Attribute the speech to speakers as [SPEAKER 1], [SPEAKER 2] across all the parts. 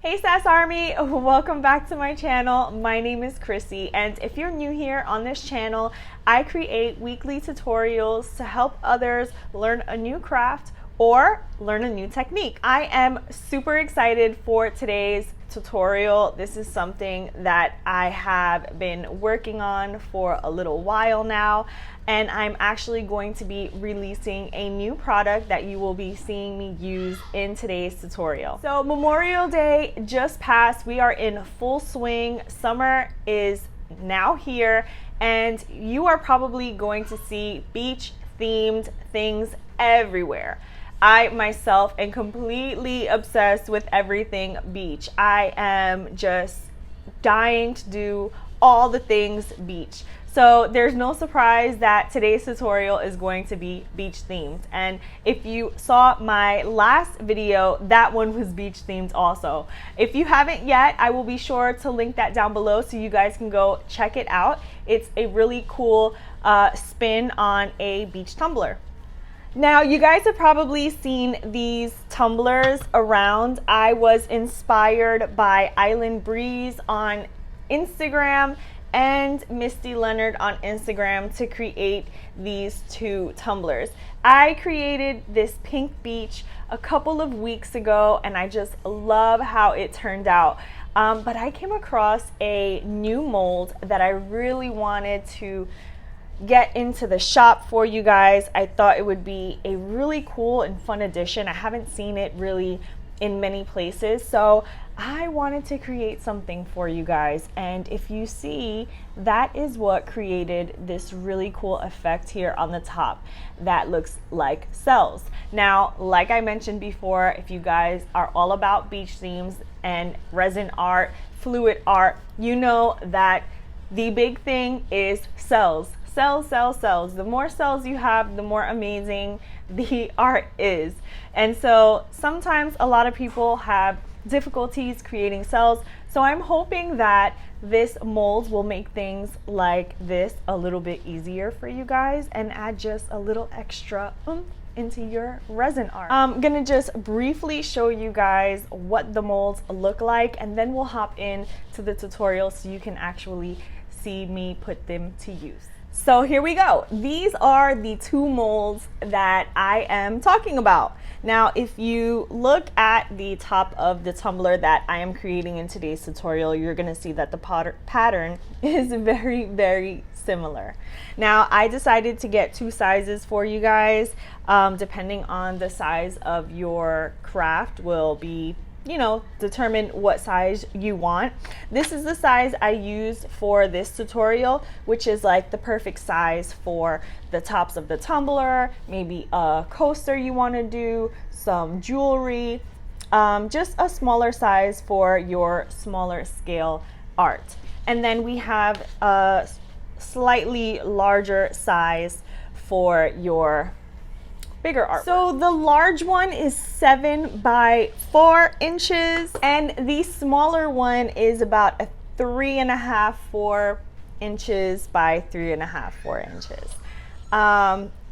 [SPEAKER 1] Hey SAS Army, welcome back to my channel. My name is Chrissy, and if you're new here on this channel, I create weekly tutorials to help others learn a new craft or learn a new technique. I am super excited for today's tutorial. This is something that I have been working on for a little while now, and I'm actually going to be releasing a new product that you will be seeing me use in today's tutorial. So Memorial Day just passed. We are in full swing. Summer is now here, and you are probably going to see beach themed things everywhere. I myself am completely obsessed with everything beach. I am just dying to do all the things beach. So there's no surprise that today's tutorial is going to be beach themed. And if you saw my last video, that one was beach themed also. If you haven't yet, I will be sure to link that down below so you guys can go check it out. It's a really cool spin on a beach tumbler. Now, you guys have probably seen these tumblers around. I was inspired by Island Breeze on Instagram and Misty Leonard on Instagram to create these two tumblers. I created this pink beach a couple of weeks ago, and I just love how it turned out. But I came across a new mold that I really wanted to get into the shop for you guys. I thought it would be a really cool and fun addition. I haven't seen it really in many places, so I wanted to create something for you guys. And if you see, that is what created this really cool effect here on the top that looks like cells. Now, like I mentioned before, if you guys are all about beach themes and resin art, fluid art, you know that the big thing is cells. Cells, cells, cells. The more cells you have, the more amazing the art is. And so sometimes a lot of people have difficulties creating cells. So I'm hoping that this mold will make things like this a little bit easier for you guys and add just a little extra oomph into your resin art. I'm gonna just briefly show you guys what the molds look like, and then we'll hop in to the tutorial so you can actually see me put them to use. So here we go. These are the two molds that I am talking about. Now, if you look at the top of the tumbler that I am creating in today's tutorial, you're gonna see that the pattern is very, very similar. Now, I decided to get two sizes for you guys. Depending on the size of your craft will be, you know, determine what size you want. This is the size I used for this tutorial, which is like the perfect size for the tops of the tumbler, maybe a coaster you want to do, some jewelry, just a smaller size for your smaller scale art. And then we have a slightly larger size for your bigger art. So the large one is 7 by 4 inches, and the smaller one is about a 3.5, 4 inches by 3.5, 4 inches.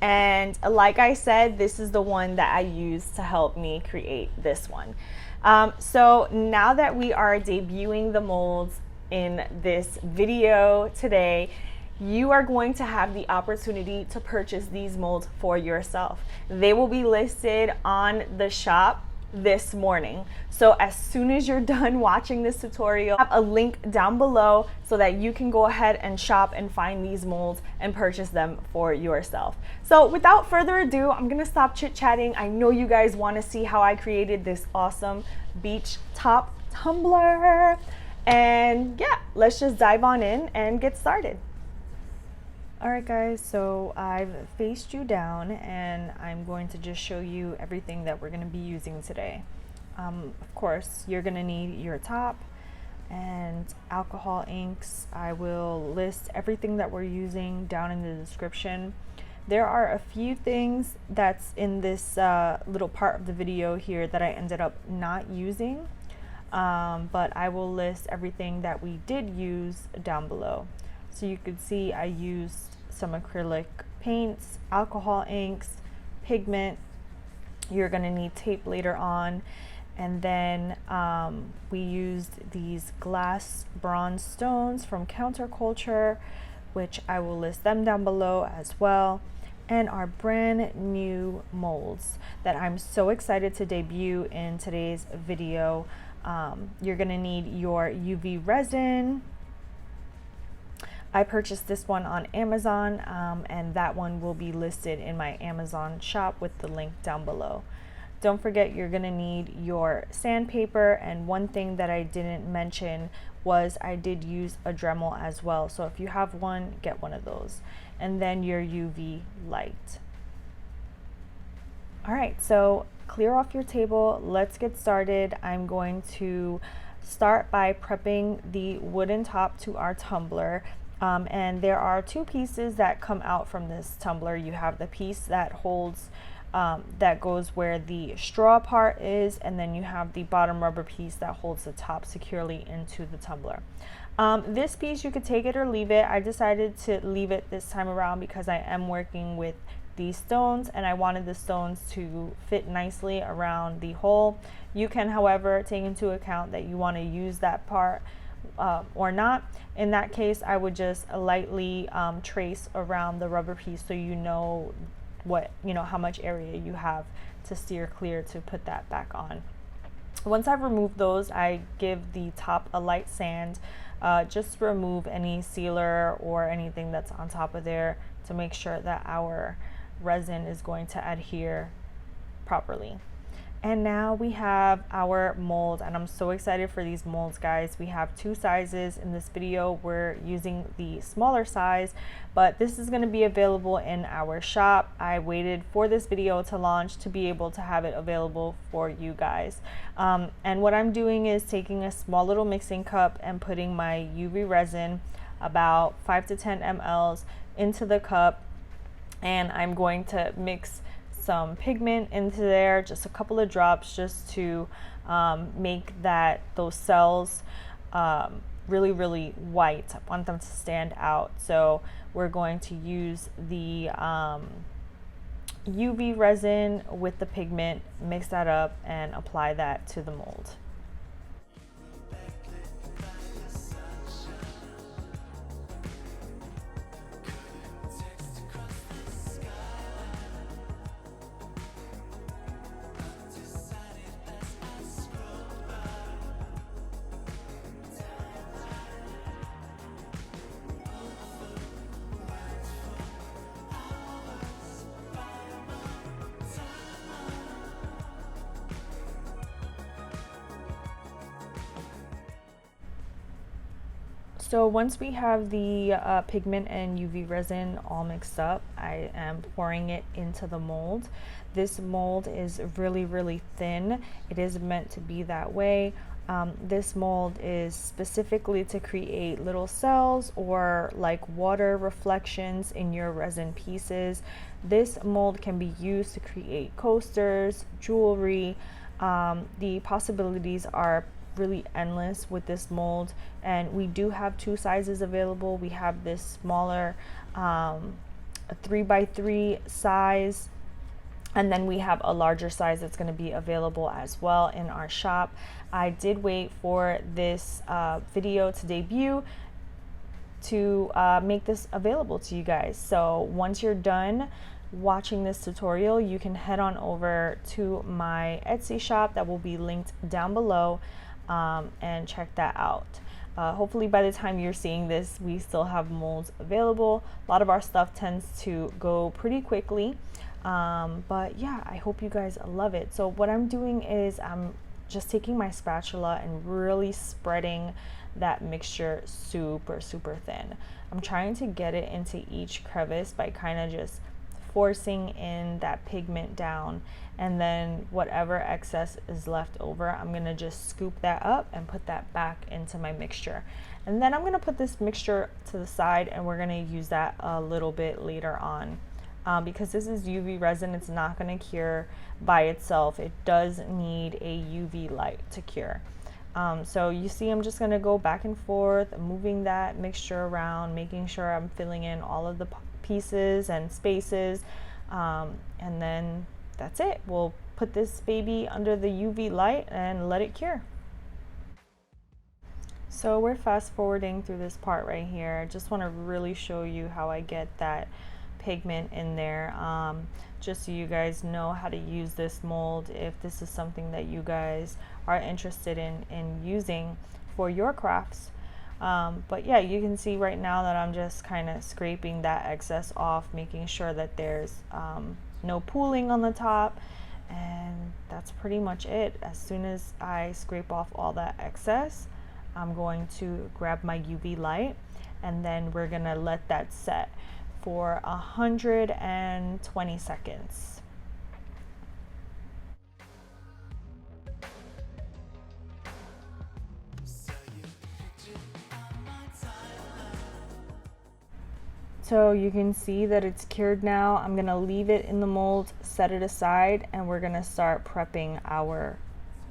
[SPEAKER 1] And like I said, this is the one that I used to help me create this one. So now that we are debuting the molds in this video today, you are going to have the opportunity to purchase these molds for yourself. They will be listed on the shop this morning. So as soon as you're done watching this tutorial, I have a link down below so that you can go ahead and shop and find these molds and purchase them for yourself. So without further ado, I'm gonna stop chit-chatting. I know you guys want to see how I created this awesome beach top tumbler. And yeah, let's just dive on in and get started. Alright guys, so I've faced you down and I'm going to just show you everything that we're going to be using today. Of course, you're going to need your top and alcohol inks. I will list everything that we're using down in the description. There are a few things that's in this little part of the video here that I ended up not using, but I will list everything that we did use down below. So you could see I used some acrylic paints, alcohol inks, pigment. You're going to need tape later on, And then we used these glass bronze stones from Counterculture, which I will list them down below as well, and our brand new molds that I'm so excited to debut in today's video. You're gonna need your UV resin. I purchased this one on Amazon, and that one will be listed in my Amazon shop with the link down below. Don't forget, you're gonna need your sandpaper, and one thing that I didn't mention was I did use a Dremel as well. So if you have one, get one of those. And then your UV light. All right, so clear off your table. Let's get started. I'm going to start by prepping the wooden top to our tumbler. And there are two pieces that come out from this tumbler. You have the piece that holds that goes where the straw part is, and then you have the bottom rubber piece that holds the top securely into the tumbler. This piece, you could take it or leave it. I decided to leave it this time around because I am working with these stones and I wanted the stones to fit nicely around the hole. You can, however, take into account that you want to use that part or not. In that case, I would just lightly trace around the rubber piece so you know how much area you have to steer clear to put that back on. Once I've removed those, I give the top a light sand, just remove any sealer or anything that's on top of there to make sure that our resin is going to adhere properly. And now we have our mold, and I'm so excited for these molds, guys. We have two sizes. In this video, we're using the smaller size, but this is going to be available in our shop. I waited for this video to launch to be able to have it available for you guys. And what I'm doing is taking a small little mixing cup and putting my UV resin, about 5 to 10 mLs, into the cup, and I'm going to mix some pigment into there, just a couple of drops, just to make those cells really white. I want them to stand out. So we're going to use the UV resin with the pigment, mix that up, and apply that to the mold. So once we have the pigment and UV resin all mixed up, I am pouring it into the mold. This mold is really thin. It is meant to be that way. This mold is specifically to create little cells or like water reflections in your resin pieces. This mold can be used to create coasters, jewelry. The possibilities are really endless with this mold, and we do have two sizes available. We have this smaller a 3x3 size, and then we have a larger size that's going to be available as well in our shop. I did wait for this video to debut to make this available to you guys. So once you're done watching this tutorial, you can head on over to my Etsy shop that will be linked down below, and check that out. Hopefully by the time you're seeing this, we still have molds available. A lot of our stuff tends to go pretty quickly, but yeah, I hope you guys love it. So what I'm doing is I'm just taking my spatula and really spreading that mixture super thin. I'm trying to get it into each crevice by kind of just forcing in that pigment down, and then whatever excess is left over, I'm gonna just scoop that up and put that back into my mixture. And then I'm gonna put this mixture to the side, and we're gonna use that a little bit later on. Because this is UV resin, it's not gonna cure by itself. It does need a UV light to cure. So you see, I'm just gonna go back and forth, moving that mixture around, making sure I'm filling in all of the pieces and spaces, and then that's it. We'll put this baby under the UV light and let it cure. So we're fast forwarding through this part right here. I just want to really show you how I get that pigment in there, just so you guys know how to use this mold if this is something that you guys are interested in using for your crafts. But yeah, you can see right now that I'm just kind of scraping that excess off, making sure that there's no pooling on the top, and that's pretty much it. As soon as I scrape off all that excess, I'm going to grab my UV light, and then we're gonna let that set for 120 seconds. So you can see that it's cured now. I'm gonna leave it in the mold, set it aside, and we're gonna start prepping our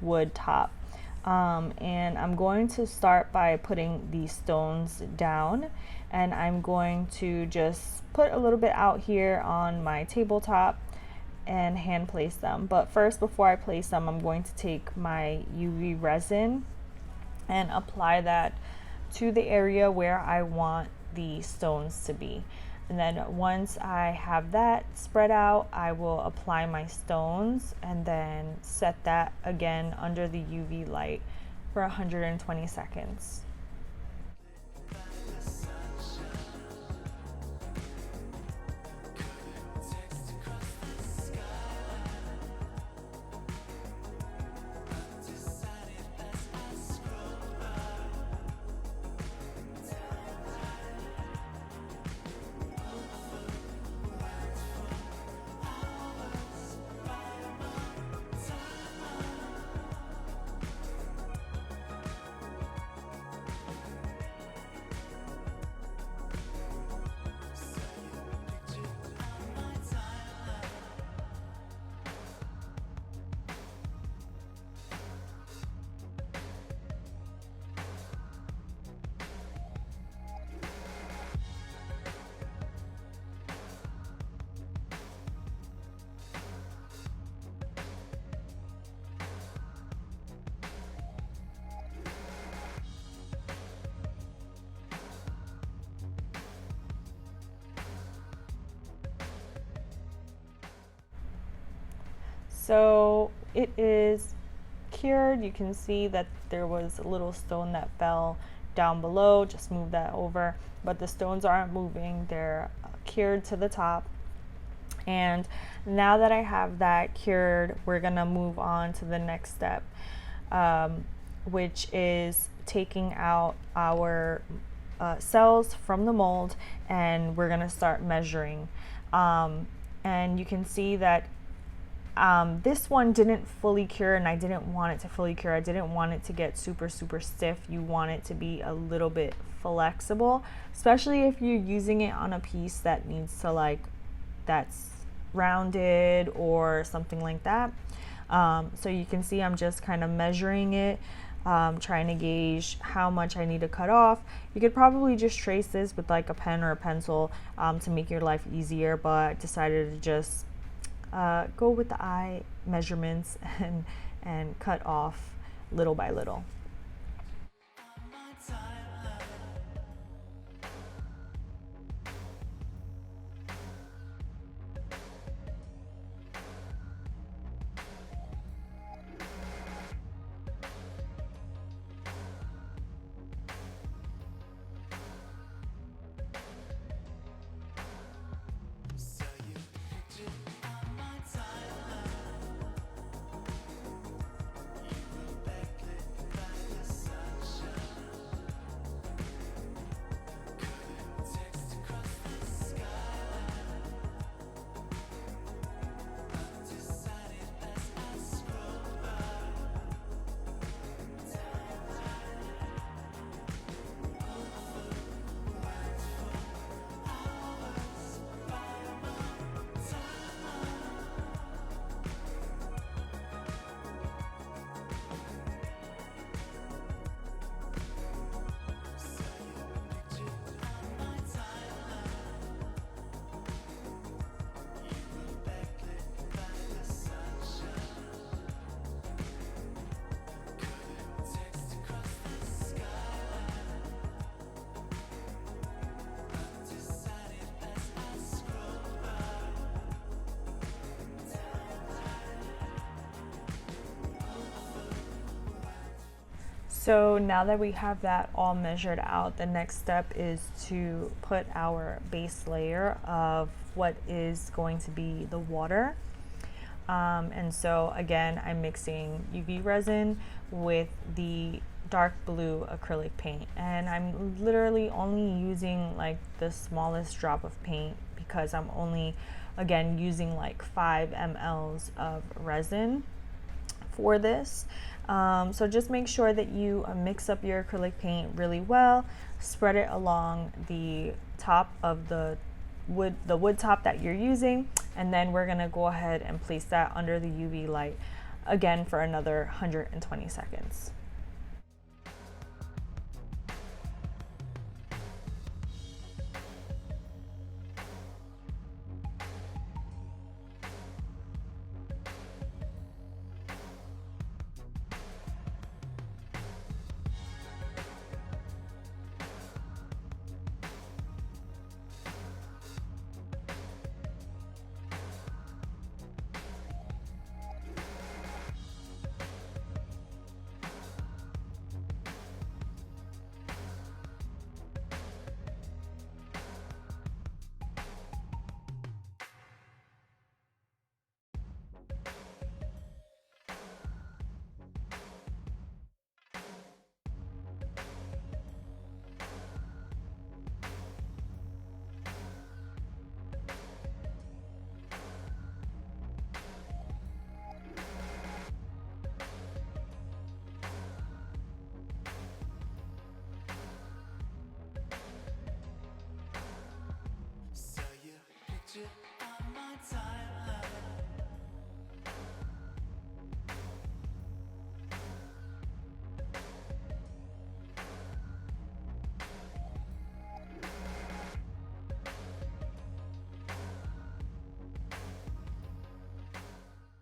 [SPEAKER 1] wood top. And I'm going to start by putting these stones down, and I'm going to just put a little bit out here on my tabletop and hand place them. But first, before I place them, I'm going to take my UV resin and apply that to the area where I want the stones to be. And then once I have that spread out, I will apply my stones and then set that again under the UV light for 120 seconds. So it is cured. You can see that there was a little stone that fell down below. Just move that over, but the stones aren't moving. They're cured to the top. And now that I have that cured, we're gonna move on to the next step, which is taking out our cells from the mold, and we're gonna start measuring. And you can see that this one didn't fully cure, and I didn't want it to fully cure. I didn't want it to get super stiff. You want it to be a little bit flexible, especially if you're using it on a piece that needs to, like, that's rounded or something like that. So you can see I'm just kind of measuring it, trying to gauge how much I need to cut off. You could probably just trace this with like a pen or a pencil to make your life easier, but I decided to just go with the eye measurements and cut off little by little. So now that we have that all measured out, the next step is to put our base layer of what is going to be the water. And so again, I'm mixing UV resin with the dark blue acrylic paint, and I'm literally only using like the smallest drop of paint because I'm only, again, using like 5 mLs of resin for this. So just make sure that you mix up your acrylic paint really well, spread it along the top of the wood top that you're using, and then we're gonna go ahead and place that under the UV light again for another 120 seconds.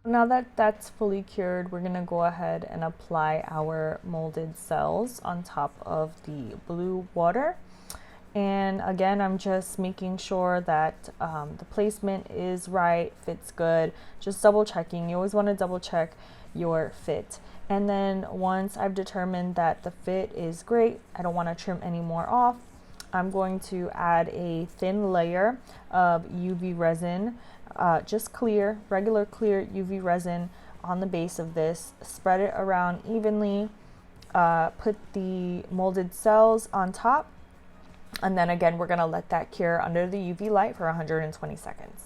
[SPEAKER 1] Now that that's fully cured, we're gonna go ahead and apply our molded cells on top of the blue water. And again, I'm just making sure that the placement is right, fits good, just double checking. You always want to double check your fit. And then once I've determined that the fit is great, I don't want to trim any more off, I'm going to add a thin layer of UV resin, just clear, regular clear UV resin on the base of this, spread it around evenly, put the molded cells on top, and then again, we're gonna let that cure under the UV light for 120 seconds.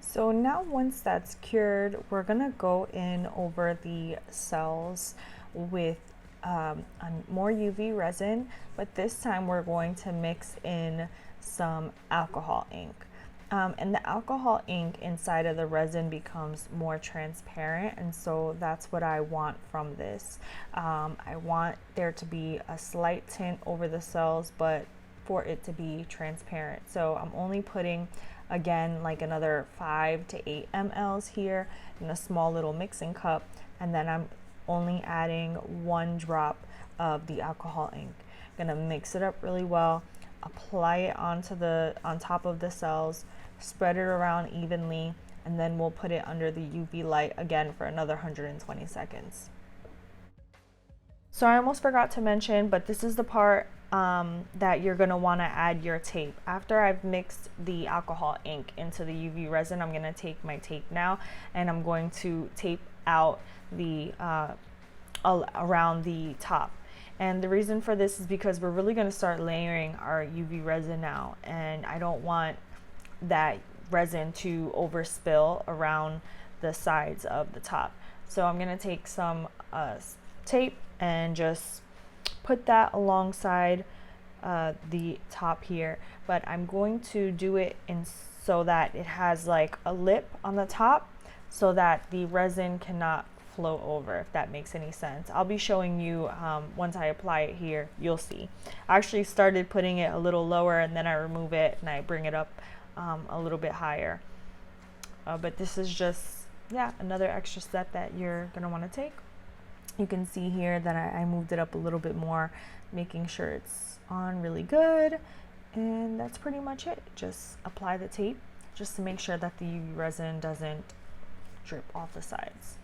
[SPEAKER 1] So now once that's cured, we're gonna go in over the cells with more UV resin, but this time we're going to mix in some alcohol ink. And the alcohol ink inside of the resin becomes more transparent, and so that's what I want from this. I want there to be a slight tint over the cells, but for it to be transparent. So I'm only putting, again, like another 5 to 8 mLs here in a small little mixing cup, and then I'm only adding 1 drop of the alcohol ink. I'm gonna mix it up really well, apply it on top of the cells, spread it around evenly, and then we'll put it under the UV light again for another 120 seconds. So I almost forgot to mention, but this is the part that you're going to want to add your tape. After I've mixed the alcohol ink into the UV resin, I'm going to take my tape now and I'm going to tape out the around the top. And the reason for this is because we're really going to start layering our UV resin now, and I don't want that resin to overspill around the sides of the top. So I'm going to take some tape and just put that alongside the top here, but I'm going to do it so that it has like a lip on the top so that the resin cannot flow over, if that makes any sense. I'll be showing you once I apply it here, you'll see. I actually started putting it a little lower and then I remove it and I bring it up a little bit higher. But this is just, yeah, another extra step that you're gonna wanna take. You can see here that I moved it up a little bit more, making sure it's on really good. And that's pretty much it. Just apply the tape just to make sure that the UV resin doesn't drip off the sides.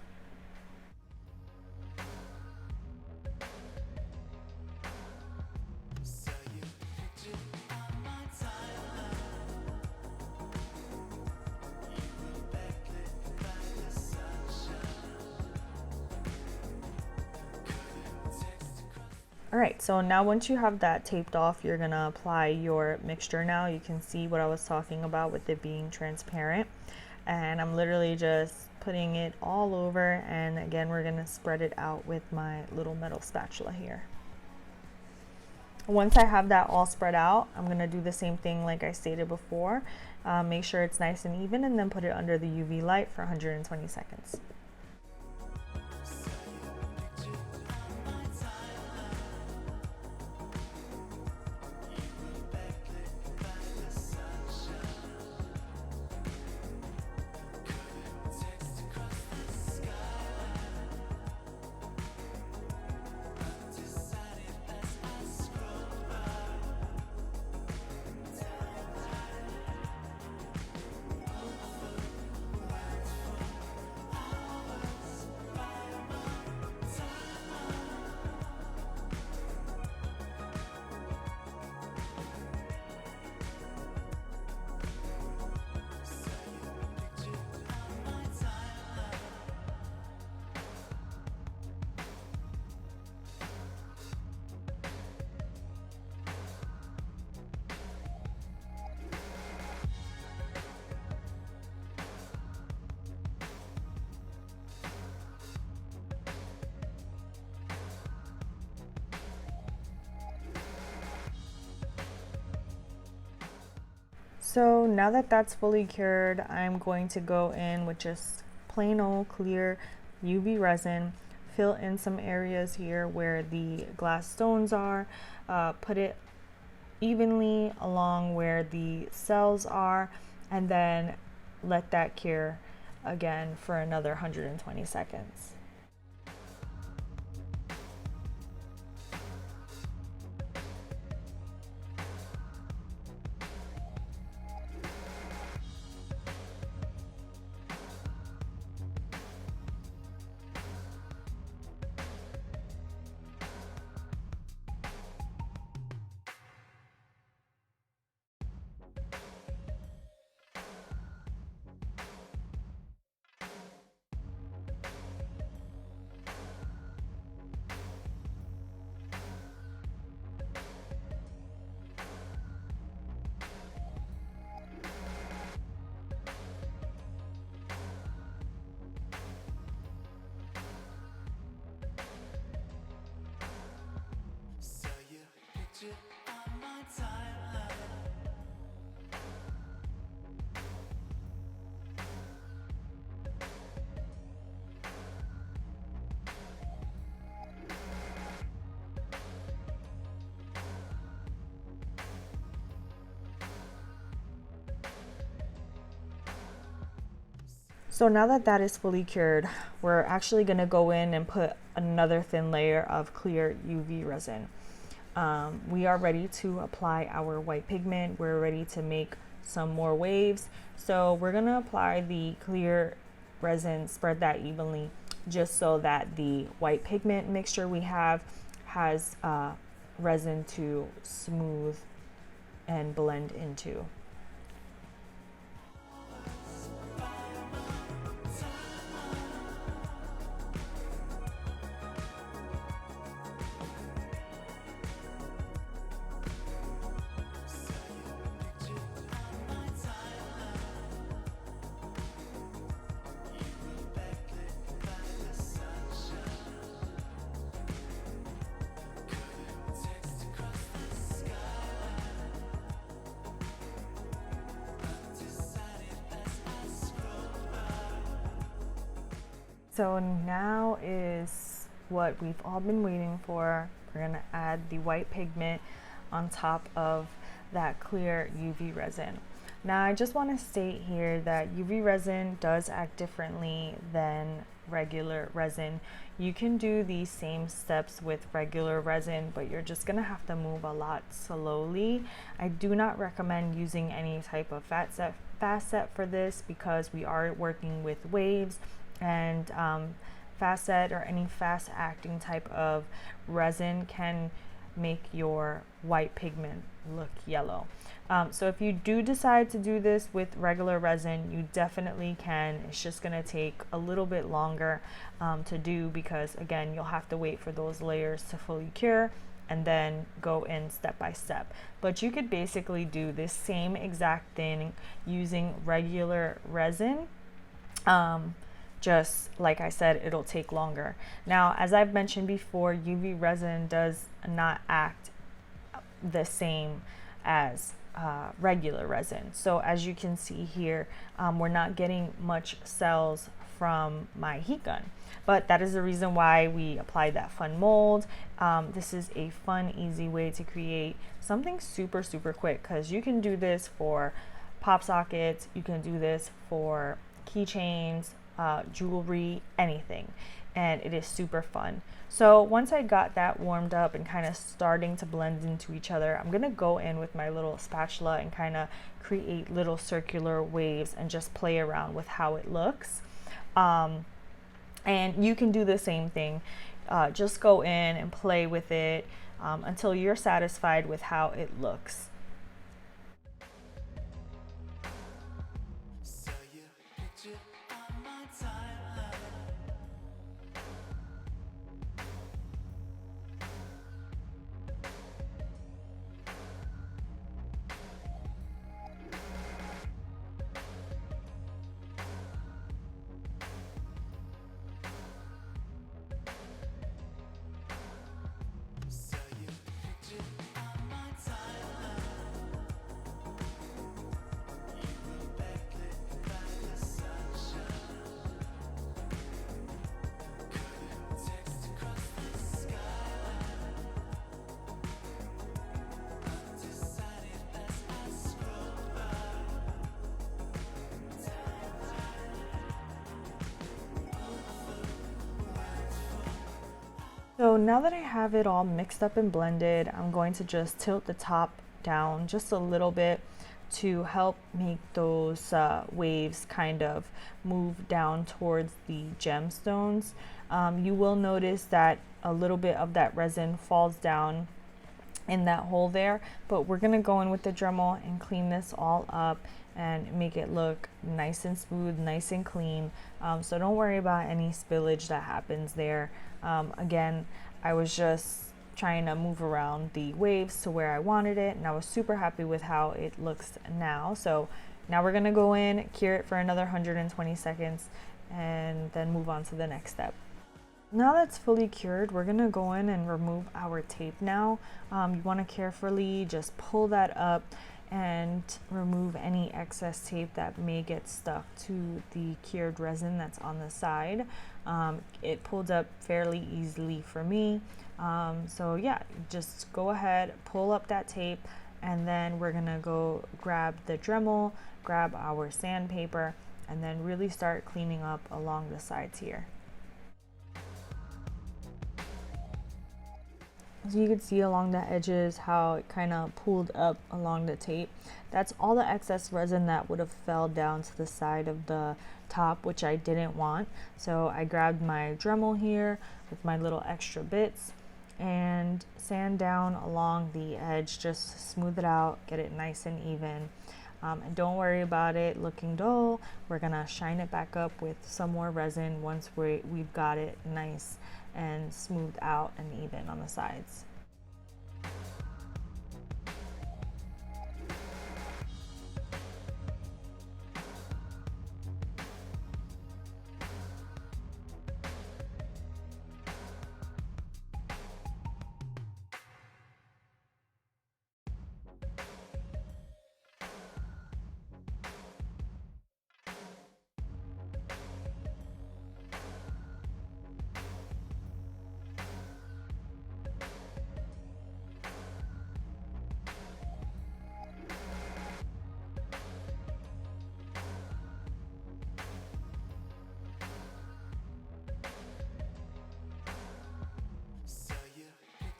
[SPEAKER 1] All right, so now once you have that taped off, you're gonna apply your mixture now. You can see what I was talking about with it being transparent. And I'm literally just putting it all over, and again, we're gonna spread it out with my little metal spatula here. Once I have that all spread out, I'm gonna do the same thing like I stated before. Make sure it's nice and even, and then put it under the UV light for 120 seconds. So now that that's fully cured, I'm going to go in with just plain old clear UV resin, fill in some areas here where the glass stones are, put it evenly along where the cells are, and then let that cure again for another 120 seconds. So now that that is fully cured, we're actually going to go in and put another thin layer of clear UV resin. We are ready to apply our white pigment. We're ready to make some more waves. So we're going to apply the clear resin, spread that evenly, just so that the white pigment mixture we have has resin to smooth and blend into. So now is what we've all been waiting for. We're gonna add the white pigment on top of that clear UV resin. Now I just want to state here that UV resin does act differently than regular resin. You can do these same steps with regular resin, but you're just gonna have to move a lot slowly. I do not recommend using any type of fast set for this because we are working with waves, and fast set or any fast acting type of resin can make your white pigment look yellow. So if you do decide to do this with regular resin, you definitely can. It's just going to take a little bit longer to do because, again, you'll have to wait for those layers to fully cure and then go in step by step. But you could basically do this same exact thing using regular resin. Just like I said, it'll take longer. Now, as I've mentioned before, UV resin does not act the same as regular resin. So as you can see here, we're not getting much cells from my heat gun, but that is the reason why we applied that fun mold. This is a fun, easy way to create something super quick, because you can do this for pop sockets, you can do this for keychains, jewelry, anything, and it is super fun. So once I got that warmed up and kind of starting to blend into each other, I'm gonna go in with my little spatula and kind of create little circular waves and just play around with how it looks. And you can do the same thing. Just go in and play with it until you're satisfied with how it looks. So now that I have it all mixed up and blended, I'm going to just tilt the top down just a little bit to help make those waves kind of move down towards the gemstones. You will notice that a little bit of that resin falls down in that hole there, but we're gonna go in with the Dremel and clean this all up and make it look nice and smooth, nice and clean. So don't worry about any spillage that happens there. Again, I was just trying to move around the waves to where I wanted it, and I was super happy with how it looks now. So now we're gonna go in, cure it for another 120 seconds, and then move on to the next step. Now that's fully cured, we're gonna go in and remove our tape now. You wanna carefully just pull that up and remove any excess tape that may get stuck to the cured resin that's on the side. It pulled up fairly easily for me. So yeah, just go ahead, pull up that tape, and then we're gonna go grab the Dremel, grab our sandpaper, and then really start cleaning up along the sides here. So you can see along the edges how it kind of pulled up along the tape. That's all the excess resin that would have fell down to the side of the top, which I didn't want. So I grabbed my Dremel here with my little extra bits and sand down along the edge, just smooth it out, get it nice and even. And don't worry about it looking dull. We're gonna shine it back up with some more resin once we've got it nice and smoothed out and even on the sides.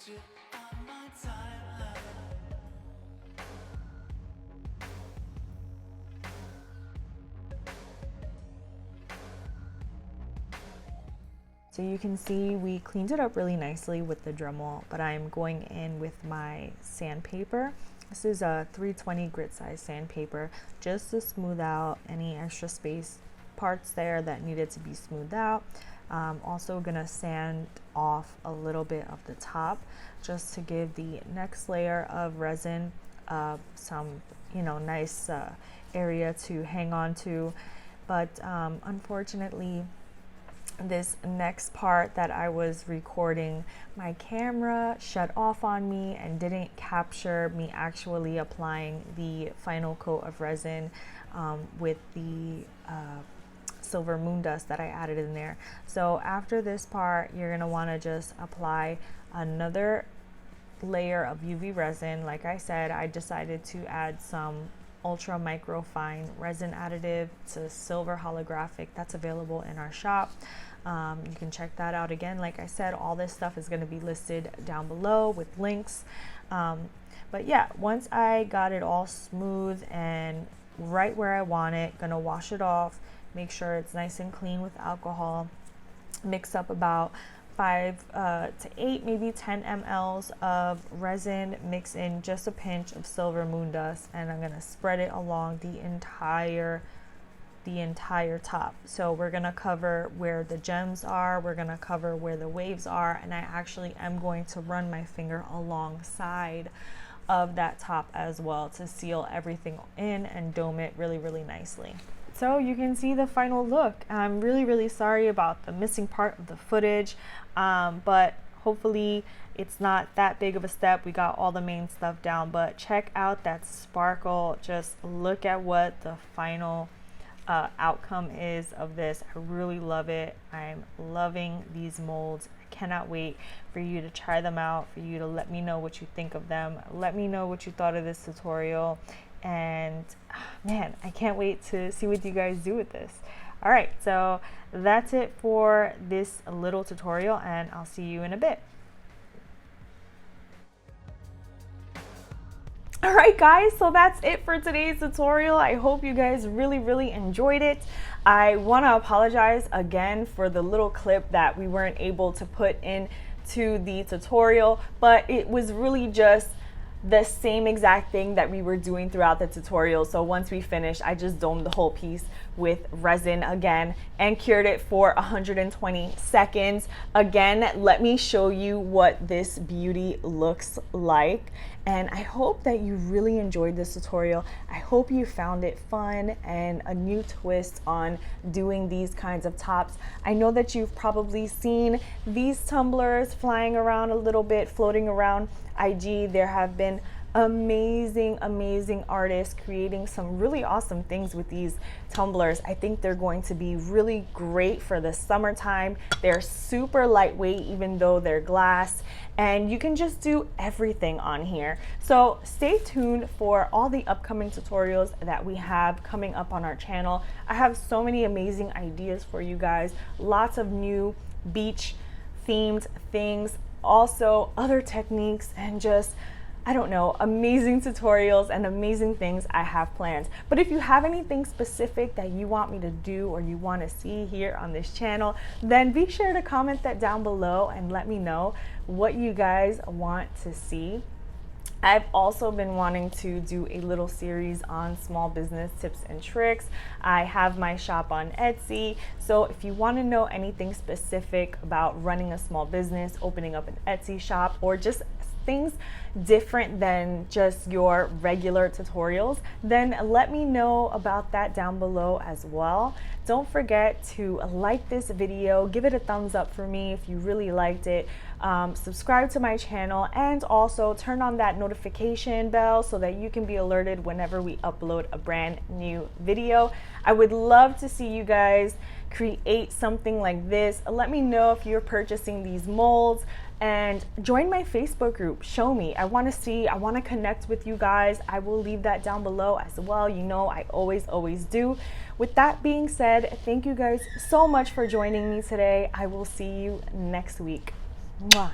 [SPEAKER 2] you on my timeline.
[SPEAKER 1] So you can see we cleaned it up really nicely with the Dremel, but I'm going in with my sandpaper. This is a 320 grit size sandpaper, just to smooth out any extra space parts there that needed to be smoothed out. Also gonna sand off a little bit of the top just to give the next layer of resin some, nice area to hang on to. But unfortunately, this next part that I was recording, my camera shut off on me and didn't capture me actually applying the final coat of resin with the silver moon dust that I added in there. So after this part, you're gonna wanna just apply another layer of UV resin. Like I said, I decided to add some ultra micro fine resin additive. It's a silver holographic that's available in our shop. You can check that out. Again, like I said, all this stuff is going to be listed down below with links. But yeah, once I got it all smooth and right where I want it, gonna wash it off, make sure it's nice and clean with alcohol, mix up about 5 to 8, maybe 10 mLs of resin, mix in just a pinch of silver moon dust, and I'm gonna spread it along the entire top. So we're gonna cover where the gems are, we're gonna cover where the waves are, and I actually am going to run my finger alongside of that top as well to seal everything in and dome it really, really nicely. So you can see the final look. I'm really, really sorry about the missing part of the footage, but hopefully it's not that big of a step. We got all the main stuff down, but check out that sparkle. Just look at what the final outcome is of this. I really love it. I'm loving these molds. I cannot wait for you to try them out, for you to let me know what you think of them. Let me know what you thought of this tutorial. And man, I can't wait to see what you guys do with this. All right, so that's it for this little tutorial, and I'll see you in a bit. All right guys, so that's it for today's tutorial. I hope you guys really, really enjoyed it. I want to apologize again for the little clip that we weren't able to put into the tutorial, but it was really just the same exact thing that we were doing throughout the tutorial. So once we finished, I just domed the whole piece with resin again and cured it for 120 seconds. Again, let me show you what this beauty looks like. And I hope that you really enjoyed this tutorial. I hope you found it fun and a new twist on doing these kinds of tops. I know that you've probably seen these tumblers flying around a little bit, floating around IG. There have been amazing artists creating some really awesome things with these tumblers. I think they're going to be really great for the summertime. They're super lightweight even though they're glass, and you can just do everything on here. So stay tuned for all the upcoming tutorials that we have coming up on our channel. I have so many amazing ideas for you guys, lots of new beach themed things, also other techniques, and just, I don't know, amazing tutorials and amazing things I have planned. But if you have anything specific that you want me to do or you want to see here on this channel, then be sure to comment that down below and let me know what you guys want to see. I've also been wanting to do a little series on small business tips and tricks. I have my shop on Etsy, so if you want to know anything specific about running a small business, opening up an Etsy shop, or just things different than just your regular tutorials, then let me know about that down below as well. Don't forget to like this video, give it a thumbs up for me if you really liked it, subscribe to my channel, and also turn on that notification bell so that you can be alerted whenever we upload a brand new video. I would love to see you guys create something like this. Let me know if you're purchasing these molds, and join my Facebook group. Show me. I want to see, I want to connect with you guys. I will leave that down below as well. You know, I always do. With that being said, thank you guys so much for joining me today. I will see you next week. Mwah.